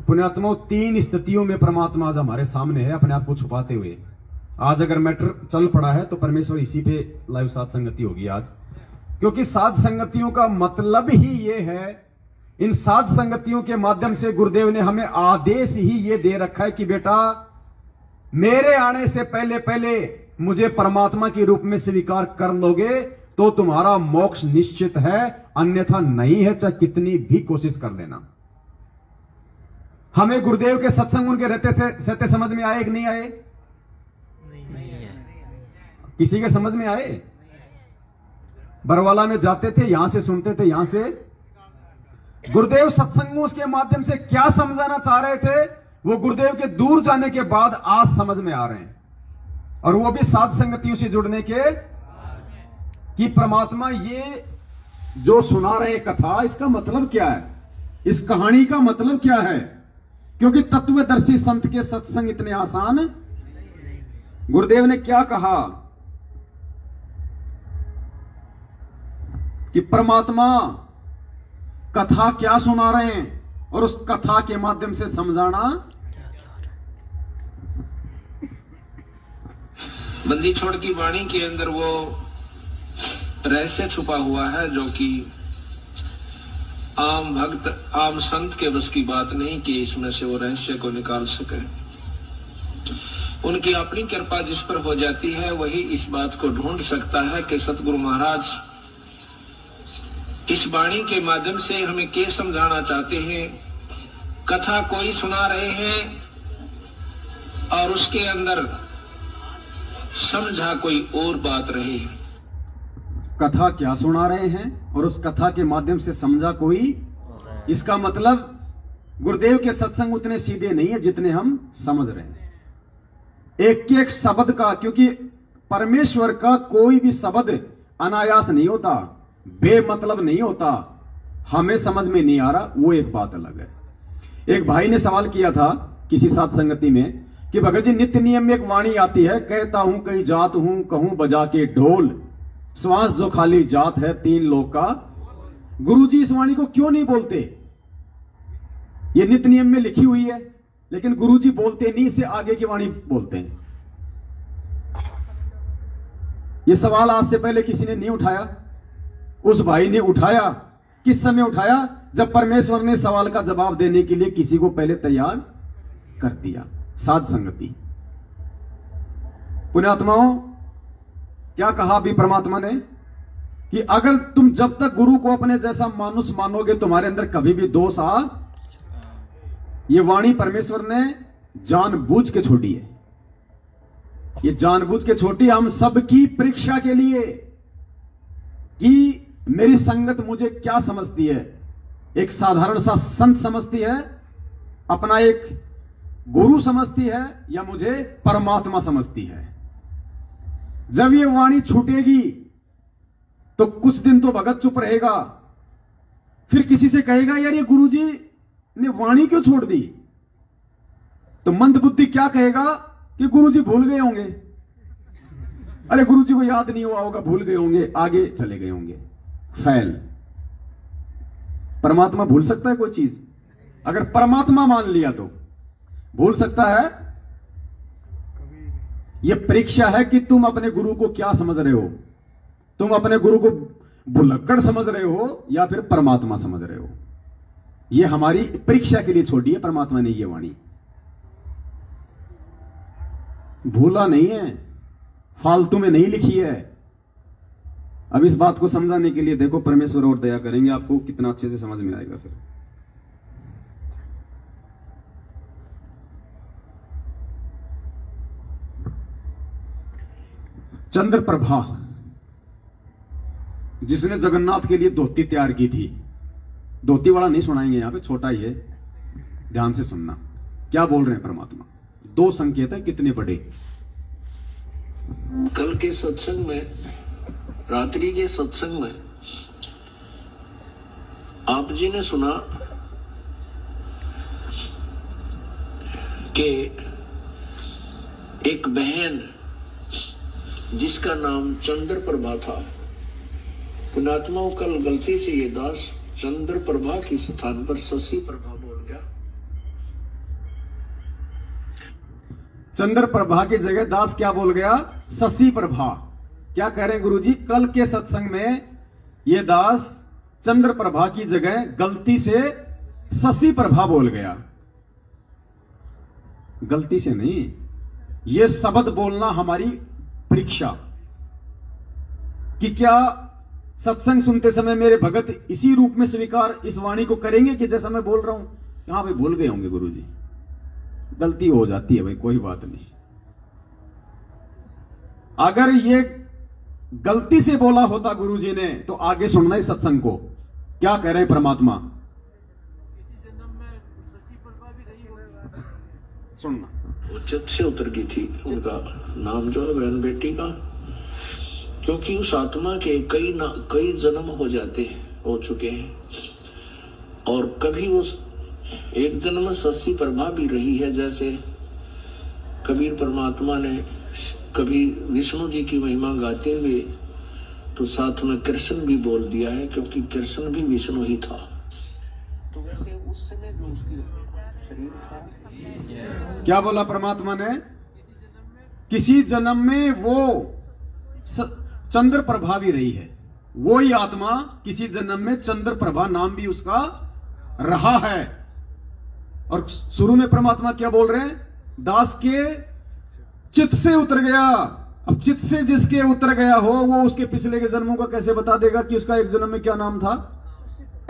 पुण्यात्माओं, 3 स्थितियों में परमात्मा आज हमारे सामने है, अपने आप को छुपाते हुए। आज अगर मैटर चल पड़ा है तो परमेश्वर इसी पे लाइव साध संगति होगी आज, क्योंकि साध संगतियों का मतलब ही ये है, इन साध संगतियों के माध्यम से गुरुदेव ने हमें आदेश ही ये दे रखा है कि बेटा मेरे आने से पहले पहले मुझे परमात्मा के रूप में स्वीकार कर लोगे तो तुम्हारा मोक्ष निश्चित है, अन्यथा नहीं है, चाहे कितनी भी कोशिश कर लेना। हमें गुरुदेव के सत्संग उनके रहते थे सहते समझ में आए कि नहीं आए? नहीं। किसी के समझ में आए? बरवाला में जाते थे, यहां से सुनते थे, यहां से गुरुदेव सत्संगों के माध्यम से क्या समझाना चाह रहे थे, वो गुरुदेव के दूर जाने के बाद आज समझ में आ रहे हैं, और वो भी साध संगतियों से जुड़ने के, कि परमात्मा ये जो सुना रहे कथा, इसका मतलब क्या है, इस कहानी का मतलब क्या है। क्योंकि तत्वदर्शी संत के सत्संग इतने आसान, गुरुदेव ने क्या कहा कि परमात्मा कथा क्या सुना रहे हैं और उस कथा के माध्यम से समझाना। बंदी छोड़ की वाणी के अंदर वो रहस्य छुपा हुआ है जो कि आम भक्त आम संत के बस की बात नहीं कि इसमें से वो रहस्य को निकाल सके। उनकी अपनी कृपा जिस पर हो जाती है वही इस बात को ढूंढ सकता है कि सतगुरु महाराज इस वाणी के माध्यम से हमें क्या समझाना चाहते हैं। कथा कोई सुना रहे हैं और उसके अंदर समझा कोई और बात रही है। कथा क्या सुना रहे हैं और उस कथा के माध्यम से समझा कोई, इसका मतलब गुरुदेव के सत्संग उतने सीधे नहीं है जितने हम समझ रहे हैं। एक एक शब्द का, क्योंकि परमेश्वर का कोई भी शब्द अनायास नहीं होता, बेमतलब नहीं होता। हमें समझ में नहीं आ रहा, वो एक बात अलग है। एक भाई ने सवाल किया था किसी साथ संगति में कि भगत जी नित्य नियम में एक वाणी आती है, कहता हूं कई जात हूं, कहूं बजा के ढोल, श्वास जो खाली जात है 3 लोक का। गुरुजी इस वाणी को क्यों नहीं बोलते? ये नित्य नियम में लिखी हुई है, लेकिन गुरुजी बोलते नहीं, इससे आगे की वाणी बोलते हैं। ये सवाल आज से पहले किसी ने नहीं उठाया, उस भाई ने उठाया। किस समय उठाया? जब परमेश्वर ने सवाल का जवाब देने के लिए किसी को पहले तैयार कर दिया। साध संगति। पुण्यात्माओं, क्या कहा अभी परमात्मा ने कि अगर तुम जब तक गुरु को अपने जैसा मानुष मानोगे तुम्हारे अंदर कभी भी दोष आ। ये वाणी परमेश्वर ने जानबूझ के छोड़ी है, ये जानबूझ के छोटी हम सबकी परीक्षा के लिए कि मेरी संगत मुझे क्या समझती है। एक साधारण सा संत समझती है, अपना एक गुरु समझती है, या मुझे परमात्मा समझती है। जब ये वाणी छूटेगी तो कुछ दिन तो भगत चुप रहेगा, फिर किसी से कहेगा यार ये गुरुजी ने वाणी क्यों छोड़ दी, तो मंद बुद्धि क्या कहेगा कि गुरुजी भूल गए होंगे, अरे गुरुजी को याद नहीं हुआ होगा, भूल गए होंगे, आगे चले गए होंगे। फैल। परमात्मा भूल सकता है कोई चीज? अगर परमात्मा मान लिया तो भूल सकता है? यह परीक्षा है कि तुम अपने गुरु को क्या समझ रहे हो। तुम अपने गुरु को भुलक्कड़ समझ रहे हो या फिर परमात्मा समझ रहे हो। यह हमारी परीक्षा के लिए छोड़ी है परमात्मा ने यह वाणी। भूला नहीं है, फालतू में नहीं लिखी है। अब इस बात को समझाने के लिए देखो परमेश्वर और दया करेंगे, आपको कितना अच्छे से समझ में आएगा। फिर चंद्र प्रभा जिसने जगन्नाथ के लिए धोती तैयार की थी, धोती वाला नहीं सुनाएंगे यहां पे, छोटा ही है, ध्यान से सुनना। क्या बोल रहे हैं परमात्मा? 2 संकेत है, कितने बड़े। कल के सत्संग में, रात्रि के सत्संग में आप जी ने सुना कि एक बहन जिसका नाम चंद्र प्रभा था, पुण्यात्माओं कल गलती से ये दास चंद्र प्रभा के स्थान पर शशि प्रभा बोल गया। चंद्र प्रभा की जगह दास क्या बोल गया? शशि प्रभा। क्या कह रहे हैं गुरुजी? कल के सत्संग में ये दास चंद्र प्रभा की जगह गलती से शशि प्रभा बोल गया। गलती से नहीं, ये शब्द बोलना हमारी परीक्षा कि क्या सत्संग सुनते समय मेरे भगत इसी रूप में स्वीकार इस वाणी को करेंगे कि जैसा मैं बोल रहा हूं। यहां पे भूल गए होंगे गुरुजी, गलती हो जाती है भाई, कोई बात नहीं। अगर ये गलती से बोला होता गुरुजी ने तो आगे सुनना इस सत्संग को। क्या कह रहे हैं परमात्मा, सुनना। वो चित से उतर गई थी उनका नाम जो है बहन बेटी का, क्योंकि उस आत्मा के कई जन्म हो चुके हैं और कभी उस एक जन्म में शशि प्रभा भी रही है। जैसे कबीर परमात्मा ने कभी विष्णु जी की महिमा गाते हुए तो साथ में कृष्ण भी बोल दिया है, क्योंकि कृष्ण भी विष्णु ही था। तो वैसे उस समय जो उसकी शरीर था, क्या बोला परमात्मा ने? किसी जन्म में वो चंद्र प्रभा भी रही है। वो ही आत्मा किसी जन्म में चंद्र प्रभा नाम भी उसका रहा है। और शुरू में परमात्मा क्या बोल रहे हैं? दास के चित्त से उतर गया। अब चित्त से जिसके उतर गया हो वो उसके पिछले के जन्मों का कैसे बता देगा कि उसका एक जन्म में क्या नाम था?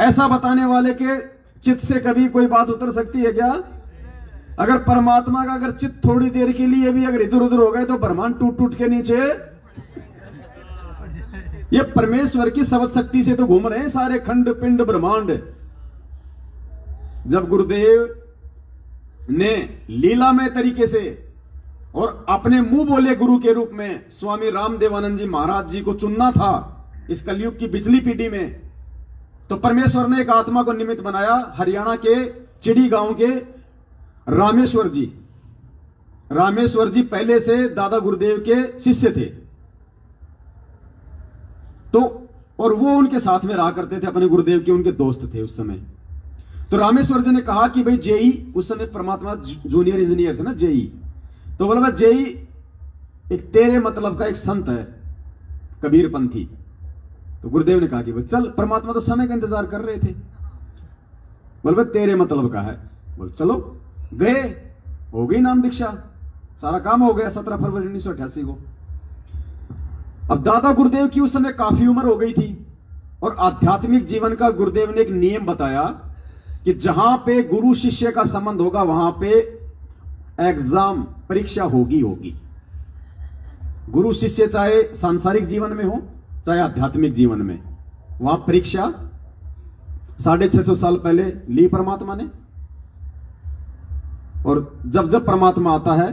ऐसा बताने वाले के चित्त से कभी कोई बात उतर सकती है क्या? अगर परमात्मा का अगर चित्त थोड़ी देर के लिए भी अगर इधर उधर हो गए तो ब्रह्मांड टूट टूट के नीचे, ये परमेश्वर की शब्द शक्ति से तो घूम रहे हैं सारे खंड पिंड ब्रह्मांड। जब गुरुदेव ने लीलामय तरीके से और अपने मुंह बोले गुरु के रूप में स्वामी रामदेवानंद जी महाराज जी को चुनना था इस कलयुग की पिछली पीढ़ी में, तो परमेश्वर ने एक आत्मा को निमित्त बनाया। हरियाणा के चिड़ी गांव के रामेश्वर जी पहले से दादा गुरुदेव के शिष्य थे, तो और वो उनके साथ में रहा करते थे, अपने गुरुदेव के उनके दोस्त थे उस समय। तो रामेश्वर जी ने कहा कि भाई जेई, उस समय परमात्मा जूनियर इंजीनियर थे ना जेई, तो बोला जेई एक तेरे मतलब का एक संत है कबीर पंथी। तो गुरुदेव ने कहा कि भाई चल, परमात्मा तो समय का इंतजार कर रहे थे, बोल भाई तेरे मतलब का है, बोल चलो। गए, हो गई नाम दीक्षा, सारा काम हो गया 17 फरवरी 1988 को। अब दादा गुरुदेव की उस समय काफी उम्र हो गई थी और आध्यात्मिक जीवन का गुरुदेव ने एक नियम बताया कि जहां पे गुरु शिष्य का संबंध होगा वहां पे एग्जाम परीक्षा होगी। गुरु शिष्य चाहे सांसारिक जीवन में हो चाहे आध्यात्मिक जीवन में, वहां परीक्षा 650 साल पहले ली परमात्मा ने। और जब जब परमात्मा आता है,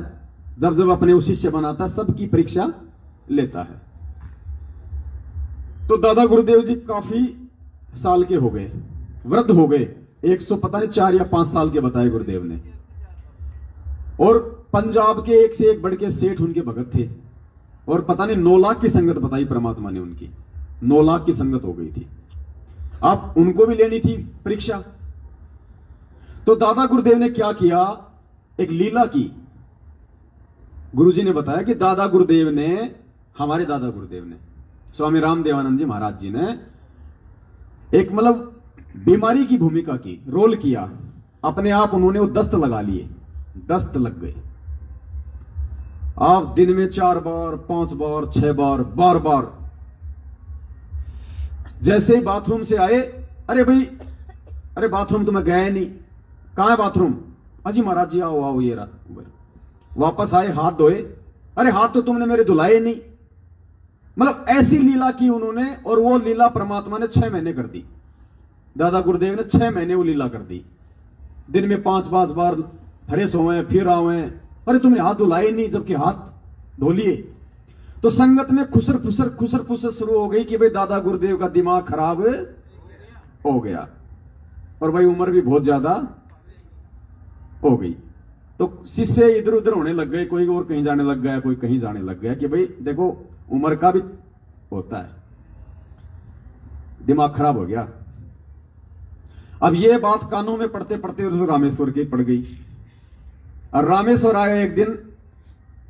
जब जब अपने उस शिष्य बनाता है, सबकी परीक्षा लेता है। तो दादा गुरुदेव जी काफी साल के हो गए, वृद्ध हो गए, 100 पता नहीं 4 या 5 साल के बताए गुरुदेव ने। और पंजाब के एक से एक बढ़ के सेठ उनके भगत थे और पता नहीं 9 लाख की संगत बताई परमात्मा ने उनकी, 9 लाख की संगत हो गई थी। अब उनको भी लेनी थी परीक्षा। तो दादा गुरुदेव ने क्या किया, एक लीला की। गुरुजी ने बताया कि दादा गुरुदेव ने, हमारे दादा गुरुदेव ने, स्वामी रामदेवानंद जी महाराज जी ने एक मतलब बीमारी की भूमिका की, रोल किया। अपने आप उन्होंने वो दस्त लगा लिए, दस्त लग गए। आप दिन में 4 बार 5 बार 6 बार बार बार जैसे ही बाथरूम से आए, अरे भाई, अरे बाथरूम तो मैं गया नहीं, कहां है बाथरूम? अजी महाराज जी आओ आओ, ये रहा। वापस आए, हाथ धोए, अरे हाथ तो तुमने मेरे धुलाए नहीं। मतलब ऐसी लीला की उन्होंने, और वो लीला परमात्मा ने 6 महीने कर दी। दादा गुरुदेव ने 6 महीने वो लीला कर दी। दिन में 5 बार फ्रेश हुए, फिर आए, अरे तुमने हाथ धुलाए नहीं, जबकि हाथ धो लिए। तो संगत में खुसर फुसर शुरू हो गई कि भाई दादा गुरुदेव का दिमाग खराब हो गया और भाई उम्र भी बहुत ज्यादा हो गई। तो शिष्य इधर उधर होने लग गए, कोई और कहीं जाने लग गया, कोई कहीं जाने लग गया कि भाई देखो उम्र का भी होता है, दिमाग खराब हो गया। अब ये बात कानों में पढ़ते पढ़ते उस रामेश्वर की पड़ गई। और रामेश्वर आए एक दिन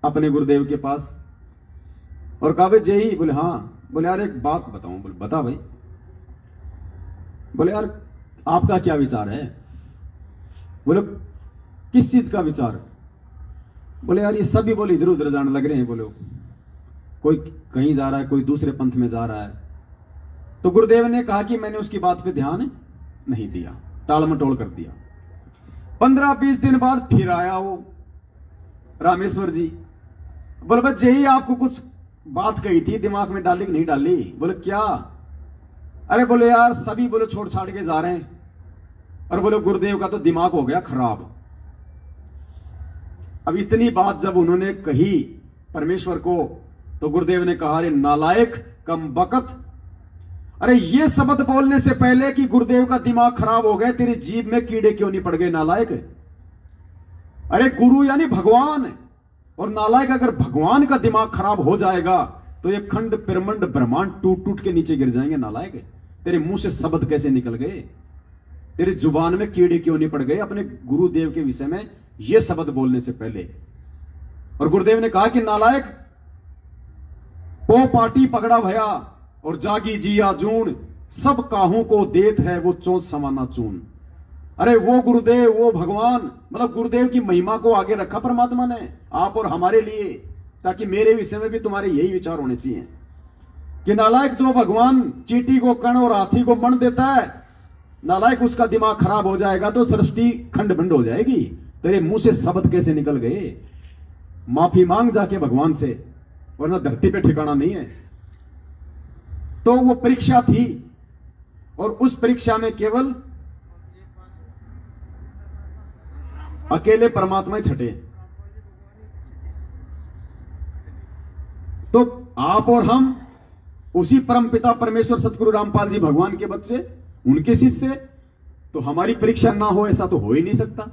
अपने गुरुदेव के पास और कहा भाई जय। बोले हाँ। बोले यार एक बात बताऊं। बोले बता भाई। बोले यार आपका क्या विचार है। बोले किस चीज का विचार। बोले यार ये सभी बोले इधर उधर जाने लग रहे हैं। बोले कोई कहीं जा रहा है, कोई दूसरे पंथ में जा रहा है। तो गुरुदेव ने कहा कि मैंने उसकी बात पे ध्यान नहीं दिया, टाल मटोल कर दिया। 15-20 दिन बाद फिर आया वो रामेश्वर जी। बोले भाई जय आपको कुछ बात कही थी, दिमाग में डाली कि नहीं डाली। बोले क्या। अरे बोले यार सभी बोले छोड़ छाड़ के जा रहे हैं और बोले गुरुदेव का तो दिमाग हो गया खराब। अब इतनी बात जब उन्होंने कही परमेश्वर को तो गुरुदेव ने कहा अरे नालायक कम बकत, अरे ये शब्द बोलने से पहले कि गुरुदेव का दिमाग खराब हो गया तेरी जीभ में कीड़े क्यों नहीं पड़ गए नालायक। अरे गुरु यानी भगवान, और नालायक अगर भगवान का दिमाग खराब हो जाएगा तो ये खंड पिरमंड ब्रह्मांड टूट टूट के नीचे गिर जाएंगे। नालायक तेरे मुंह से शब्द कैसे निकल गए, तेरी जुबान में कीड़े क्यों नहीं पड़ गए अपने गुरुदेव के विषय में ये शब्द बोलने से पहले। और गुरुदेव ने कहा कि नालायक पो पाटी पकड़ा भया और जागी जिया जून, सब काहू को देत है वो चौथ समाना चून। अरे वो गुरुदेव, वो भगवान, मतलब गुरुदेव की महिमा को आगे रखा परमात्मा ने आप और हमारे लिए, ताकि मेरे विषय में भी तुम्हारे यही विचार होने चाहिए कि नालायक जो भगवान चींटी को कण और हाथी को मण देता है, नालायक उसका दिमाग खराब हो जाएगा तो सृष्टि खंड भंड हो जाएगी। तेरे मुंह से शब्द कैसे निकल गए, माफी मांग जाके भगवान से, वरना धरती पे ठिकाना नहीं है। तो वो परीक्षा थी और उस परीक्षा में केवल अकेले परमात्मा ही छटे। तो आप और हम उसी परमपिता परमेश्वर सतगुरु रामपाल जी भगवान के बच्चे, उनके शिष्य, तो हमारी परीक्षा ना हो ऐसा तो हो ही नहीं सकता।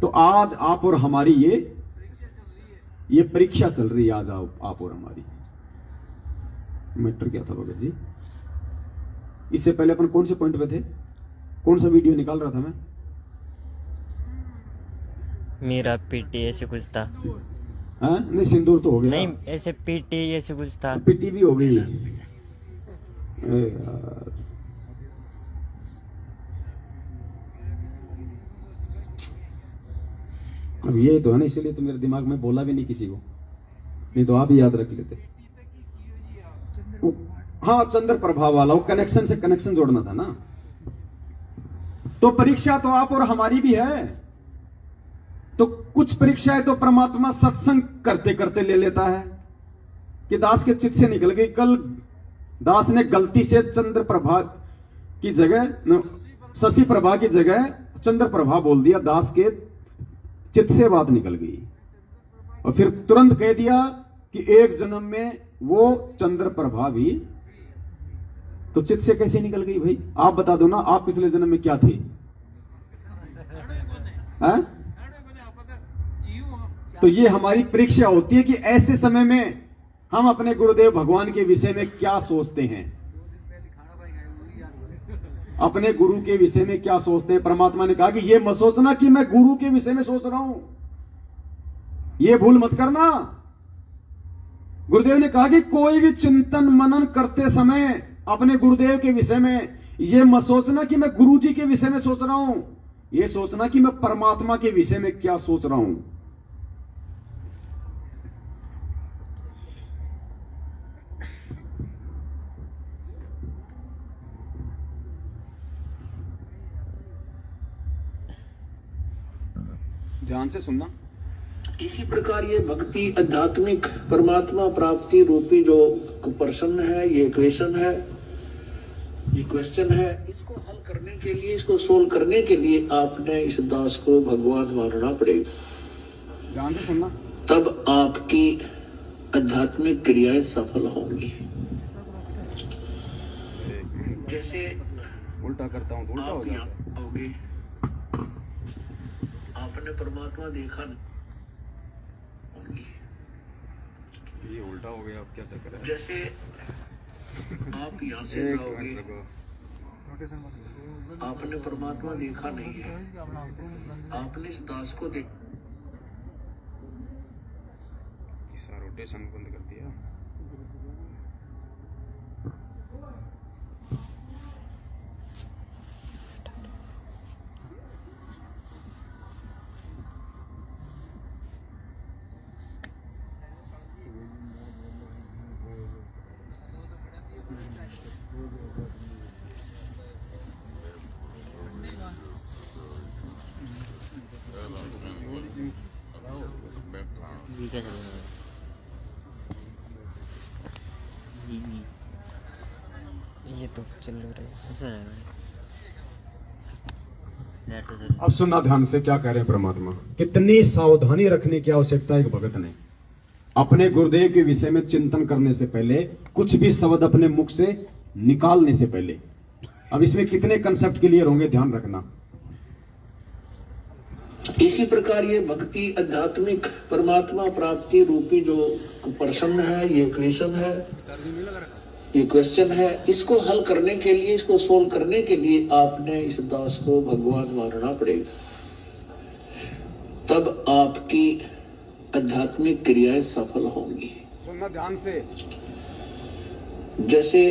तो आज आप और हमारी ये परीक्षा चल रही है। आज आप और हमारी मैटर क्या था भगत जी। इससे पहले अपन कौन से पॉइंट पे थे, कौन सा वीडियो निकाल रहा था मैं। मेरा पीटी ऐसे कुछ था। हाँ नहीं सिंदूर तो हो गया, नहीं ऐसे पीटी ऐसे कुछ था। पीटी भी हो गई। अरे यार अब ये तो है ना, इसीलिए तो मेरे दिमाग में बोला भी नहीं किसी को, नहीं तो आप ही याद रख लेते। हाँ चंद्र प्रभाव वाला, वो कनेक्शन से कनेक्शन जोड़ना था ना। तो परीक्षा तो आप और हमारी भी है। तो कुछ परीक्षाएं तो परमात्मा सत्संग करते करते ले लेता है कि दास के चित्त से निकल गई। कल दास ने गलती से चंद्र प्रभा की जगह शशि प्रभा की जगह चंद्र प्रभा बोल दिया, दास के चित्त से बात निकल गई और फिर तुरंत कह दिया कि एक जन्म में वो चंद्र प्रभा भी। तो चित्त से कैसे निकल गई भाई, आप बता दो ना, आप पिछले जन्म में क्या थे। तो ये हमारी परीक्षा होती है कि ऐसे समय में हम अपने गुरुदेव भगवान के विषय में क्या सोचते हैं, अपने गुरु के विषय में क्या सोचते हैं। परमात्मा ने कहा कि ये मत सोचना कि मैं गुरु के विषय में सोच रहा हूं, ये भूल मत करना। गुरुदेव ने कहा कि कोई भी चिंतन मनन करते समय अपने गुरुदेव के विषय में ये मत सोचना कि मैं गुरु जी के विषय में सोच रहा हूं, ये सोचना कि मैं परमात्मा के विषय में क्या सोच रहा हूं। ध्यान से सुनना। इसी प्रकार ये भक्ति आध्यात्मिक परमात्मा प्राप्ति रूपी जो प्रश्न है, ये क्वेश्चन है, ये क्वेश्चन है, इसको हल करने के लिए, इसको सोल्व करने के लिए आपने इस दास को भगवान मानना पड़ेगा। ध्यान से सुनना। तब आपकी आध्यात्मिक क्रियाएं सफल होंगी। जैसे उल्टा करता हूं तो उल्टा हो आप जाता है। यहाँ आओगे, आपने परमात्मा देखा नहीं, ये उल्टा हो गया, अब क्या चक्कर है। जैसे आप यहाँ से जाओगे, आपने परमात्मा देखा नहीं है, आपने इस दास को रोटेशन बंद कर दिया। ये तो चल रहा है। अब सुनना ध्यान से, क्या कह रहे हैं परमात्मा। कितनी सावधानी रखने की आवश्यकता है एक भगत ने अपने गुरुदेव के विषय में चिंतन करने से पहले, कुछ भी शब्द अपने मुख से निकालने से पहले। अब इसमें कितने कंसेप्ट क्लियर होंगे, ध्यान रखना। इसी प्रकार ये भक्ति आध्यात्मिक परमात्मा प्राप्ति रूपी जो प्रश्न है, ये क्वेश्चन है, इसको हल करने के लिए, इसको सोल्व करने के लिए आपने इस दास को भगवान मानना पड़ेगा। तब आपकी आध्यात्मिक क्रियाएं सफल होंगी। सुनना ध्यान से। जैसे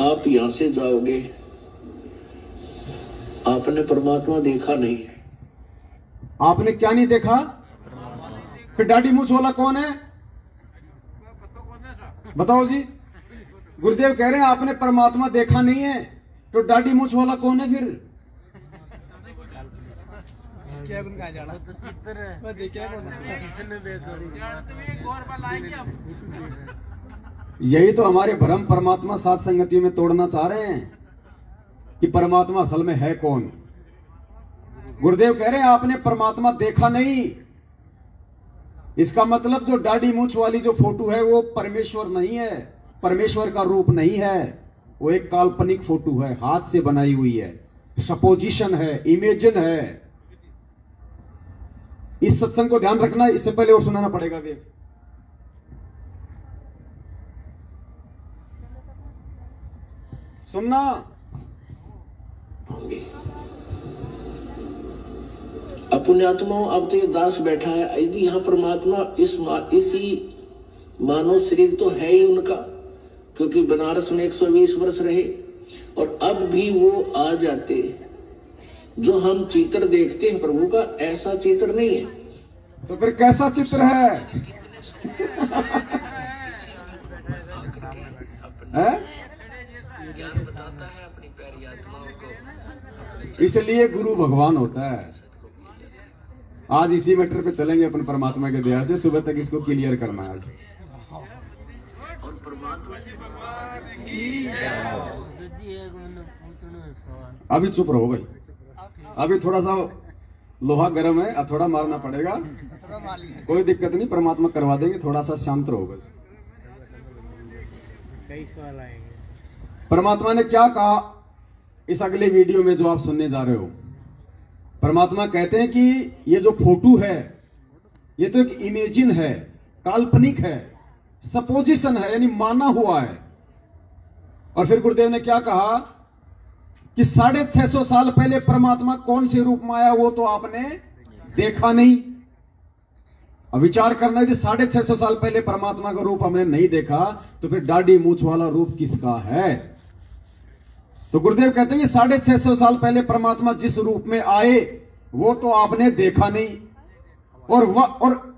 आप यहां से जाओगे, आपने परमात्मा देखा नहीं है। आपने क्या नहीं देखा? फिर दाढ़ी मूंछ वाला कौन है? बताओ जी। गुरुदेव कह रहे हैं आपने परमात्मा देखा नहीं है, तो दाढ़ी मूंछ वाला कौन है फिर? यही तो हमारे भ्रम परमात्मा साथ संगति में तोड़ना चाह रहे हैं कि परमात्मा असल में है कौन। गुरुदेव कह रहे हैं आपने परमात्मा देखा नहीं, इसका मतलब जो दाढ़ी मूंछ वाली जो फोटो है वो परमेश्वर नहीं है, परमेश्वर का रूप नहीं है, वो एक काल्पनिक फोटो है, हाथ से बनाई हुई है, सपोजिशन है, इमेजिन है। इस सत्संग को ध्यान रखना, इससे पहले और सुनाना पड़ेगा। देख सुनना। पुण्यात्माओं, अब तो ये दास बैठा है, यदि यहाँ परमात्मा इसी मानव शरीर तो है ही उनका, क्योंकि बनारस में 120 वर्ष रहे, और अब भी वो आ जाते। जो हम चित्र देखते हैं प्रभु का, ऐसा चित्र नहीं है। तो फिर कैसा चित्र है? ज्ञान बताता है अपनी प्यारी आत्माओं को। इसलिए गुरु भगवान होता है। आज इसी मैटर पे चलेंगे अपन परमात्मा के दया से, सुबह तक इसको क्लियर करना है आज। और परमात्मा अभी चुप रहो भाई, अभी थोड़ा सा लोहा गर्म है, अब थोड़ा मारना पड़ेगा। कोई दिक्कत नहीं, परमात्मा करवा देंगे, थोड़ा सा शांत रहो बस। परमात्मा ने क्या कहा इस अगले वीडियो में जो आप सुनने जा रहे हो? परमात्मा कहते हैं कि ये जो फोटो है ये तो एक इमेजिन है, काल्पनिक है, सपोजिशन है, यानी माना हुआ है। और फिर गुरुदेव ने क्या कहा कि 650 साल पहले परमात्मा कौन से रूप में आया वो तो आपने देखा नहीं। अब विचार करना है कि 650 साल पहले परमात्मा का रूप हमने नहीं देखा, तो फिर दाढ़ी मूंछ वाला रूप किसका है? तो गुरुदेव कहते हैं कि 650 साल पहले परमात्मा जिस रूप में आए वो तो आपने देखा नहीं, और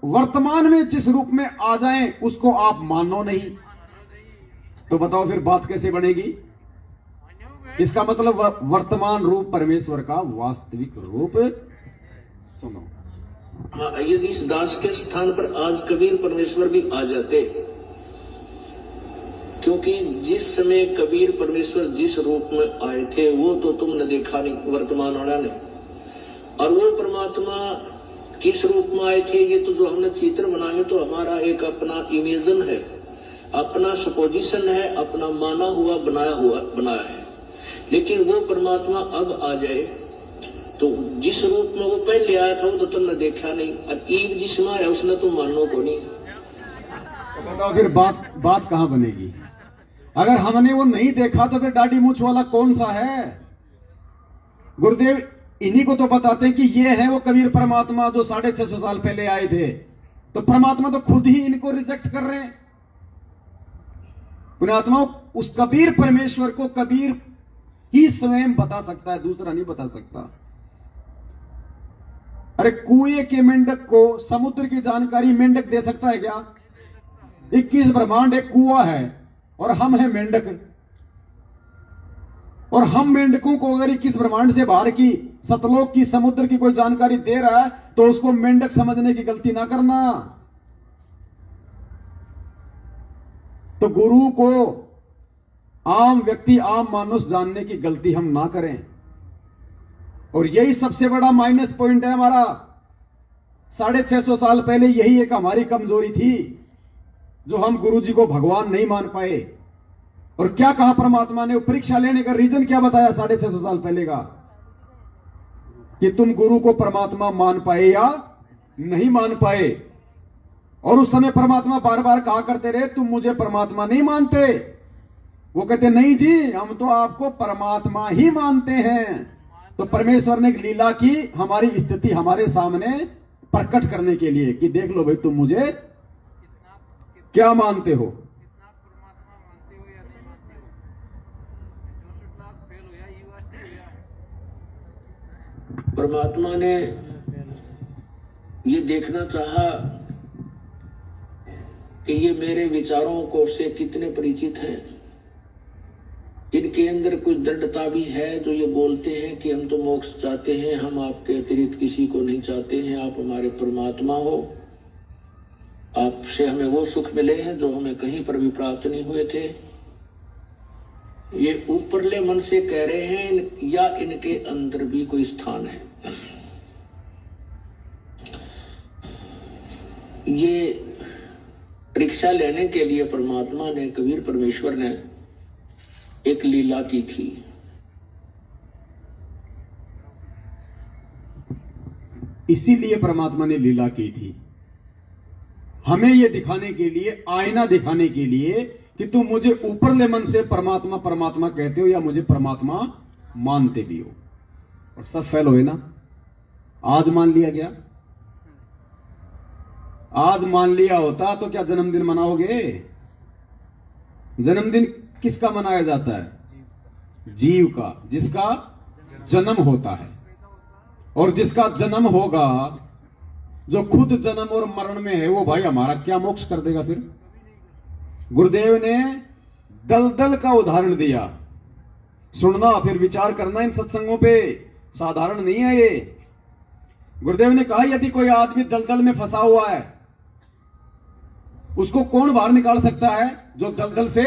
वर्तमान में जिस रूप में आ जाएं उसको आप मानो नहीं। तो बताओ फिर बात कैसे बनेगी? इसका मतलब वर्तमान रूप परमेश्वर का वास्तविक रूप। सुनो, यदि इस दास के स्थान पर आज कबीर परमेश्वर भी आ जाते, क्योंकि जिस समय कबीर परमेश्वर जिस रूप में आए थे वो तो तुमने देखा नहीं, वर्तमान वाला ने। और वो परमात्मा किस रूप में आए थे, ये तो जो हमने चित्र बनाए तो हमारा एक अपना इमेजन है, अपना सपोजिशन है, अपना माना हुआ बनाया है। लेकिन वो परमात्मा अब आ जाए तो जिस रूप में वो पहले आया था वो तो तुमने देखा नहीं, और ईब जिसमें आया उसने तो मानो को नहीं। तो बताओ फिर बात कहां बनेगी? अगर हमने वो नहीं देखा तो फिर दाढ़ी मूंछ वाला कौन सा है? गुरुदेव इन्हीं को तो बताते हैं कि ये है वो कबीर परमात्मा जो 650 साल पहले आए थे। तो परमात्मा तो खुद ही इनको रिजेक्ट कर रहे हैं। पुण्यात्माओं, उस कबीर परमेश्वर को कबीर ही स्वयं बता सकता है, दूसरा नहीं बता सकता। अरे कुएं के मेंढक को समुद्र की जानकारी मेंढक दे सकता है क्या? 21 ब्रह्मांड एक कुआं है और हम हैं मेंढक। और हम मेंढकों को अगर 21 ब्रह्मांड से बाहर की सतलोक की समुद्र की कोई जानकारी दे रहा है तो उसको मेंढक समझने की गलती ना करना। तो गुरु को आम व्यक्ति आम मानुष जानने की गलती हम ना करें। और यही सबसे बड़ा माइनस पॉइंट है हमारा। 650 साल पहले यही एक हमारी कमजोरी थी जो हम गुरु जी को भगवान नहीं मान पाए। और क्या कहा परमात्मा ने? परीक्षा लेने का रीजन क्या बताया 650 साल पहले का? कि तुम गुरु को परमात्मा मान पाए या नहीं मान पाए। और उस समय परमात्मा बार बार कहा करते रहे तुम मुझे परमात्मा नहीं मानते। वो कहते नहीं जी, हम तो आपको परमात्मा ही मानते हैं। तो परमेश्वर ने एक लीला की हमारी स्थिति हमारे सामने प्रकट करने के लिए कि देख लो भाई, तुम मुझे क्या मानते हो। परमात्मा ने ये देखना चाहा कि ये मेरे विचारों को से कितने परिचित हैं। इनके अंदर कुछ दृढ़ता भी है जो ये बोलते हैं कि हम तो मोक्ष चाहते हैं, हम आपके अतिरिक्त किसी को नहीं चाहते हैं, आप हमारे परमात्मा हो, आपसे हमें वो सुख मिले हैं जो हमें कहीं पर भी प्राप्त नहीं हुए थे। ये ऊपरले मन से कह रहे हैं या इनके अंदर भी कोई स्थान है। ये परीक्षा लेने के लिए परमात्मा ने, कबीर परमेश्वर ने एक लीला की थी। इसीलिए परमात्मा ने लीला की थी, हमें यह दिखाने के लिए, आईना दिखाने के लिए कि तुम मुझे ऊपरले मन से परमात्मा परमात्मा कहते हो या मुझे परमात्मा मानते भी हो। और सब फेल हुए ना। आज मान लिया गया। आज मान लिया होता तो क्या जन्मदिन मनाओगे? जन्मदिन किसका मनाया जाता है? जीव का, जिसका जन्म होता है। और जिसका जन्म होगा, जो खुद जन्म और मरण में है, वो भाई हमारा क्या मोक्ष कर देगा फिर? गुरुदेव ने दलदल का उदाहरण दिया। सुनना फिर विचार करना इन सत्संगों पे, साधारण नहीं है ये। गुरुदेव ने कहा यदि कोई आदमी दलदल में फंसा हुआ है, उसको कौन बाहर निकाल सकता है? जो दलदल से,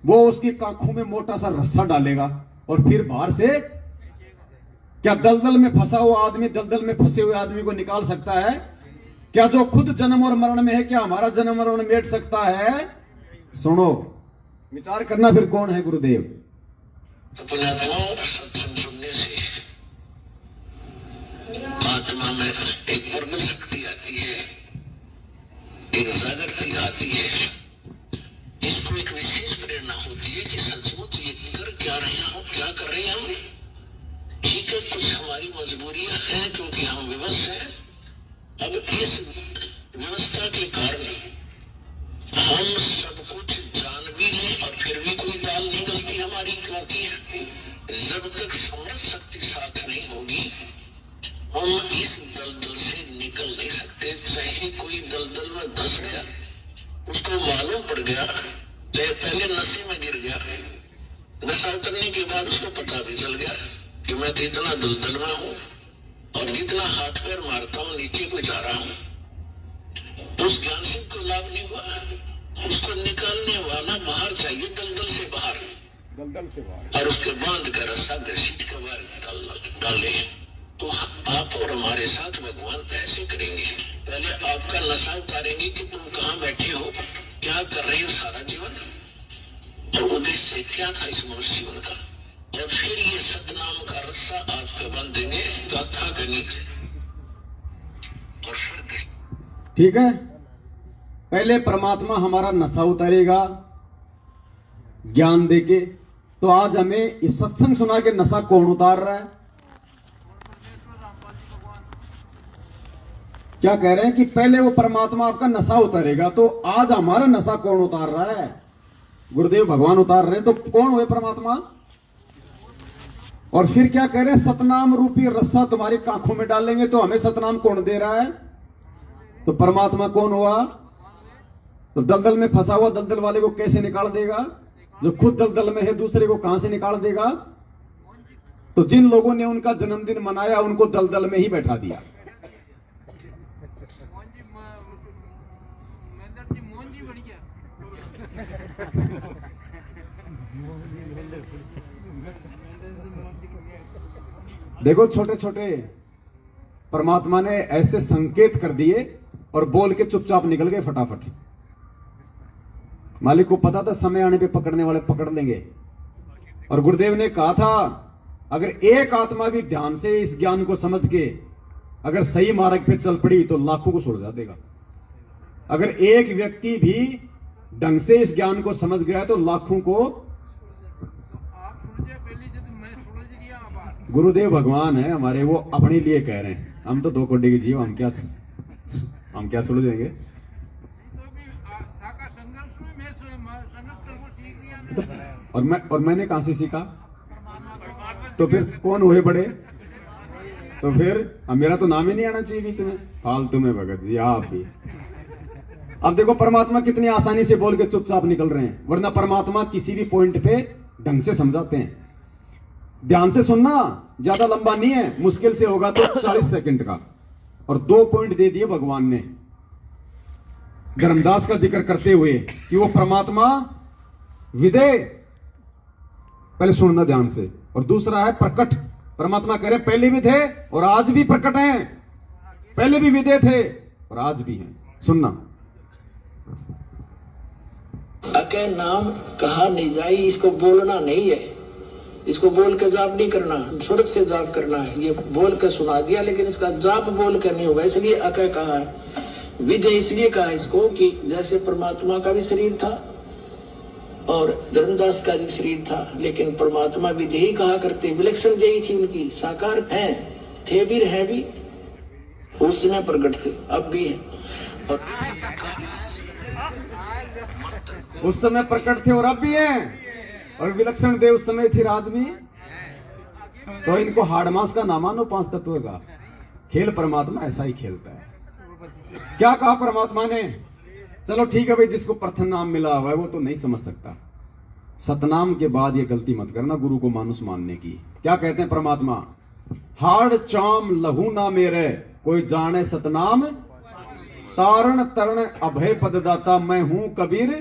वो उसकी कांखों में मोटा सा रस्सा डालेगा और फिर बाहर से। क्या दलदल में फंसा हुआ आदमी दलदल में फंसे हुए आदमी को निकाल सकता है? क्या जो खुद जन्म और मरण में है, क्या हमारा जन्म मरण मेट सकता है? सुनो, विचार करना फिर कौन है गुरुदेव। सत्संग सुनने से आत्मा में एक प्रबल शक्ति आती है, एक जागृति आती है। इसको एक विशेष प्रेरणा होती है कि सचमुच ये कर क्या रहे हैं हम, क्या कर रहे हैं हम। ठीक है, कुछ हमारी मजबूरियां हैं क्योंकि हम विवश हैं। अब इस व्यवस्था के कारण हम सब कुछ जान भी लें और फिर भी कोई दाल नहीं गलती हमारी, क्योंकि जब तक समझ शक्ति साथ नहीं होगी हम इस दलदल से निकल नहीं सकते। चाहे कोई दलदल में धंस गया, उसको मालूम पड़ गया, चाहे पहले नशे में गिर गया, नशा उतरने के बाद उसको पता भी चल गया कि मैं तो इतना दलदल में हूँ और जितना हाथ पैर मारता हूँ नीचे को जा रहा हूँ। उस ज्ञान से कोई लाभ नहीं हुआ। उसको निकालने वाला बाहर चाहिए, दलदल से बाहर, और उसके बांध कर रस्सा घसीट के बाहर डाले। तो आप और हमारे साथ भगवान ऐसे करेंगे। पहले आपका नशा उतारेंगे कि तुम कहाँ बैठे हो, क्या कर रहे हो सारा जीवन, और उद्देश्य क्या था इस मनुष्य जीवन का। और फिर ये सतनाम का रस्सा आपका बांध देंगे गाथा के नीचे, और फिर ठीक है। पहले परमात्मा हमारा नशा उतारेगा ज्ञान देके। तो आज हमें इस सत्संग सुना के नशा कौन उतार रहा है? क्या कह रहे हैं कि पहले वो परमात्मा आपका नशा उतारेगा, तो आज हमारा नशा कौन उतार रहा है? गुरुदेव भगवान उतार रहे हैं। तो कौन हुए परमात्मा? और फिर क्या कह रहे हैं, सतनाम रूपी रस्सा तुम्हारी आंखों में डालेंगे। तो हमें सतनाम कौन दे रहा है? तो परमात्मा कौन हुआ? तो दलदल में फंसा हुआ दलदल वाले को कैसे निकाल देगा? जो खुद दलदल में है दूसरे को कहां से निकाल देगा? तो जिन लोगों ने उनका जन्मदिन मनाया उनको दलदल में ही बैठा दिया। देखो छोटे छोटे परमात्मा ने ऐसे संकेत कर दिए और बोल के चुपचाप निकल गए फटाफट। मालिक को पता था समय आने पे पकड़ने वाले पकड़ लेंगे। और गुरुदेव ने कहा था अगर एक आत्मा भी ध्यान से इस ज्ञान को समझ के अगर सही मार्ग पे चल पड़ी तो लाखों को सुलझा देगा। अगर एक व्यक्ति भी ढंग से इस ज्ञान को समझ गया तो लाखों को। गुरुदेव भगवान है हमारे, वो अपने लिए कह रहे हैं। हम तो दो कोटि के जीव, हम क्या सुलझेंगे? और मैंने कहां से सीखा? तो फिर कौन हुए बड़े? तो फिर अब मेरा तो नाम ही नहीं आना चाहिए बीच में। फालतू में भगत जी आप भी। अब देखो परमात्मा कितनी आसानी से बोल के चुपचाप निकल रहे हैं, वरना परमात्मा किसी भी पॉइंट पे ढंग से समझाते हैं। ध्यान से सुनना, ज्यादा लंबा नहीं है, मुश्किल से होगा तो 40 सेकंड का। और 2 पॉइंट दे दिए भगवान ने धर्मदास का जिक्र करते हुए कि वो परमात्मा विदे, पहले सुनना ध्यान से। और दूसरा है प्रकट। परमात्मा कह रहे पहले भी थे और आज भी प्रकट हैं, पहले भी विदे थे और आज भी हैं। सुनना। अके नाम कहा नहीं जाई, इसको बोलना नहीं है, इसको बोल के जाप नहीं करना, स्वर्ग से जाप करना है। ये बोल के सुना दिया लेकिन इसका जाप बोल के नहीं होगा, इसलिए अके कहा है। विजय इसलिए कहा इसको कि जैसे परमात्मा का भी शरीर था और धर्मदास का भी शरीर था, लेकिन परमात्मा विजय ही कहा करते, विलक्षण जय थी उनकी, साकार है, थे भी है भी, उस समय प्रकट थे, अब भी है। और उस समय प्रकट थे और अब भी हैं। और विलक्षण देव उस समय थी राज में। तो इनको हाड़मास का ना मानो, 5 तत्व का खेल परमात्मा ऐसा ही खेलता है। क्या कहा परमात्मा ने? चलो ठीक है भाई, जिसको प्रथम नाम मिला हुआ है वो तो नहीं समझ सकता। सतनाम के बाद ये गलती मत करना गुरु को मानुष मानने की। क्या कहते हैं परमात्मा? हाड़ चाम लहू ना मेरे, कोई जाने सतनाम, तारण तरण अभय पददाता, मैं हूं कबीर।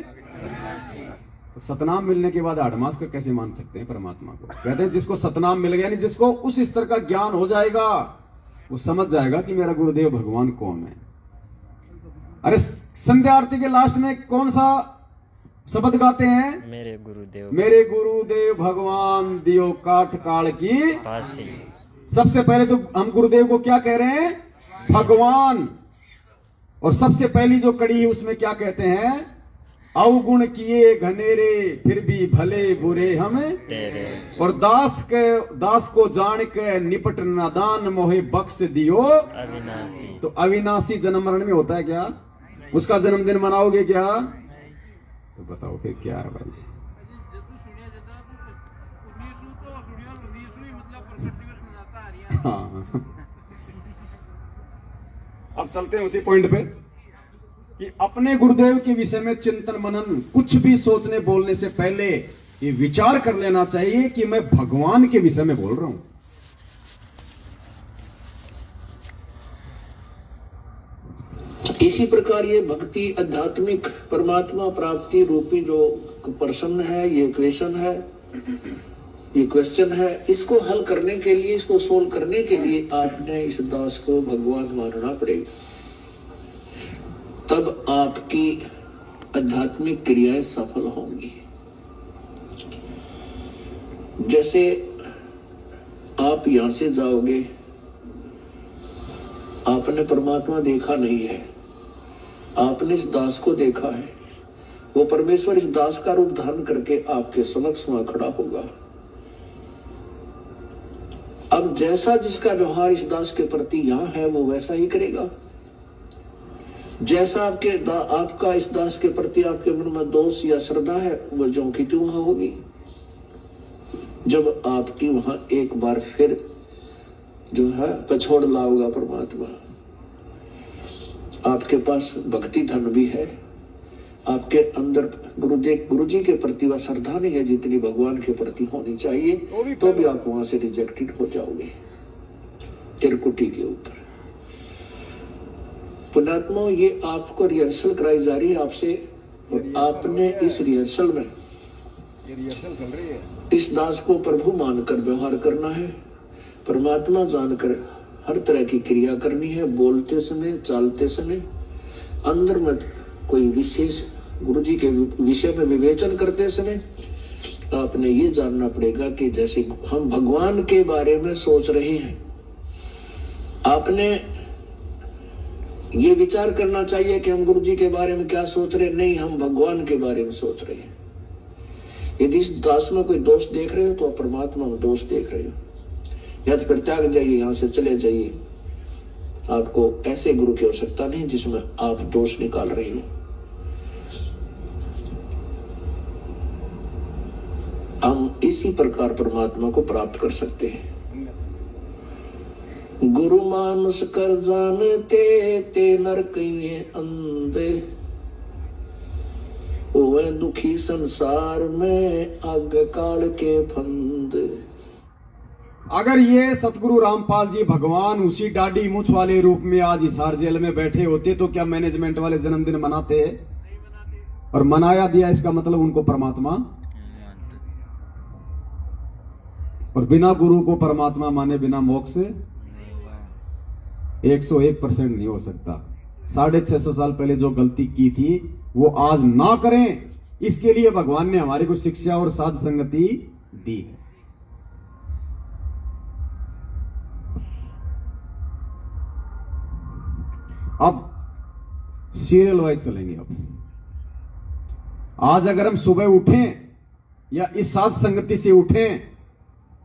तो सतनाम मिलने के बाद आठमास का कैसे मान सकते हैं परमात्मा को? कहते हैं जिसको सतनाम मिल गया, यानी जिसको उस स्तर का ज्ञान हो जाएगा, वो समझ जाएगा कि मेरा गुरुदेव भगवान कौन है। अरे संध्या आरती के लास्ट में कौन सा शब्द गाते हैं? मेरे गुरुदेव भगवान दियो काट काल की फांसी। सबसे पहले तो हम गुरुदेव को क्या कह रहे हैं? भगवान। और सबसे पहली जो कड़ी है उसमें क्या कहते हैं? अवगुण किए घनेरे फिर भी भले बुरे हम तेरे, और दास को जान के निपट नादान मोहे बख्श दियो अविनाशी। तो अविनाशी जन्म मरण में होता है क्या? उसका जन्मदिन मनाओगे क्या? तो बताओ फिर क्या है भाई? हाँ, अब चलते हैं उसी पॉइंट पे कि अपने गुरुदेव के विषय में चिंतन मनन, कुछ भी सोचने बोलने से पहले ये विचार कर लेना चाहिए कि मैं भगवान के विषय में बोल रहा हूं। इसी प्रकार ये भक्ति आध्यात्मिक परमात्मा प्राप्ति रूपी जो प्रश्न है, ये क्वेश्चन है, ये क्वेश्चन है, इसको हल करने के लिए, इसको सोल्व करने के लिए आपने इस दास को भगवान मानना पड़ेगा। तब आपकी आध्यात्मिक क्रियाएं सफल होंगी। जैसे आप यहां से जाओगे, आपने परमात्मा देखा नहीं है, आपने इस दास को देखा है, वो परमेश्वर इस दास का रूप धारण करके आपके समक्ष वहां खड़ा होगा। अब जैसा जिसका व्यवहार इस दास के प्रति यहां है वो वैसा ही करेगा। जैसा आपका इस दास के प्रति आपके मन में दोष या श्रद्धा है, वो ज्यों की त्यों वहां होगी। जब आपकी वहां एक बार फिर जो है पछोड़ लाओगा परमात्मा, आपके पास भक्ति धन भी है, आपके अंदर गुरु जी के प्रति वह श्रद्धा नहीं है जितनी भगवान के प्रति होनी चाहिए, तो भी आप वहां से रिजेक्टेड हो जाओगे त्रिकुटी के ऊपर। पुण्यात्मा, ये आपको रिहर्सल कराई जा रही है आपसे, और आपने इस रिहर्सल में इस दास को प्रभु मानकर व्यवहार करना है, परमात्मा जानकर हर तरह की क्रिया करनी है, बोलते समय, चालते समय। अंदर में कोई विशेष गुरु जी के विषय में विवेचन करते समय आपने ये जानना पड़ेगा कि जैसे हम भगवान के बारे में सोच रहे हैं, आपने ये विचार करना चाहिए कि हम गुरु जी के बारे में क्या सोच रहे हैं। नहीं, हम भगवान के बारे में सोच रहे हैं। यदि इस दास में कोई दोष देख रहे हो तो आप परमात्मा में दोष देख रहे हो, या तो फिर त्याग जाइए, यहां से चले जाइए। आपको ऐसे गुरु की आवश्यकता नहीं जिसमें आप दोष निकाल रहे हो। हम इसी प्रकार परमात्मा को प्राप्त कर सकते हैं। गुरु मानुष कर जानते ते नर कहिए अंधे, ओए दुखी संसार में आग काल के फंद। अगर ये सतगुरु रामपाल जी भगवान उसी डाडी मूछ वाले रूप में आज हिसार जेल में बैठे होते तो क्या मैनेजमेंट वाले जन्मदिन मनाते? और मनाया दिया, इसका मतलब उनको परमात्मा, और बिना गुरु को परमात्मा माने बिना मोक्ष 101% नहीं हो सकता। 650 साल पहले जो गलती की थी वो आज ना करें, इसके लिए भगवान ने हमारे को शिक्षा और साध संगति दी है। अब सीरियल वाइज चलेंगे। अब आज अगर हम सुबह उठें या इस साध संगति से उठें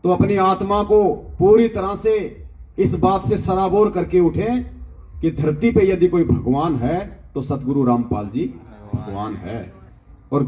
तो अपनी आत्मा को पूरी तरह से इस बात से सराबोर करके उठें कि धरती पे यदि कोई भगवान है तो सतगुरु रामपाल जी भगवान है। और